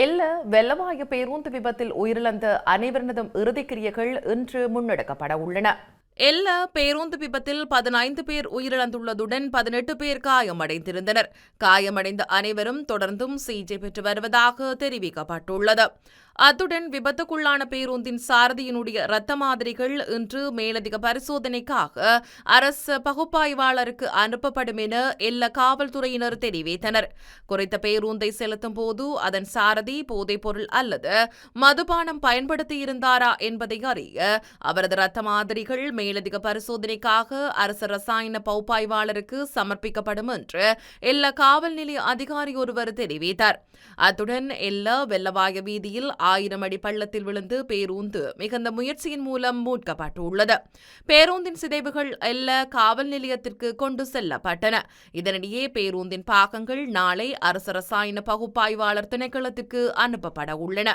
எல்ல வெள்ளவாய பேருந்து விபத்தில் உயிரிழந்த அனைவரினதும் இறுதிக்கிரியைகள் இன்று முன்னெடுக்கப்பட உள்ளன. எல்ல பேருந்து விபத்தில் 15 பேர் உயிரிழந்துள்ளதுடன் 18 பேர் காயமடைந்திருந்தனர். காயமடைந்த அனைவரும் தொடர்ந்தும் சிகிச்சை பெற்று வருவதாக தெரிவிக்கப்பட்டுள்ளது. அத்துடன் விபத்துக்குள்ளான பேருந்தின் சாரதியினுடைய இரத்த மாதிரிகள் இன்று மேலதிக பரிசோதனைக்காக அரசு பகுப்பாய்வாளருக்கு அனுப்பப்படும் என எல்ல காவல்துறையினர் தெரிவித்தனர். குறித்த பேருந்தை செலுத்தும் போது அதன் சாரதி போதைப்பொருள் அல்லது மதுபானம் பயன்படுத்தியிருந்தாரா என்பதை அறிய அவரது இரத்த மாதிரிகள் மேலதிக பரிசோதனைக்காக அரசு ரசாயன பகுப்பாய்வாளருக்கு சமர்ப்பிக்கப்படும் என்று எல்ல காவல் நிலைய அதிகாரி ஒருவர் தெரிவித்தார். அத்துடன் எல்ல வெள்ளவாய வீதியில் 1000 அடி பள்ளத்தில் விழுந்து பேருந்து மிகுந்த முயற்சியின் மூலம் மீட்கப்பட்டுள்ளது. பேருந்தின் சிதைவுகள் எல்ல காவல் நிலையத்திற்கு கொண்டு செல்லப்பட்டன. இதனிடையே பேருந்தின் பாகங்கள் நாளை அரசு ரசாயன பகுப்பாய்வாளர் திணைக்களத்திற்கு அனுப்பப்பட உள்ளன.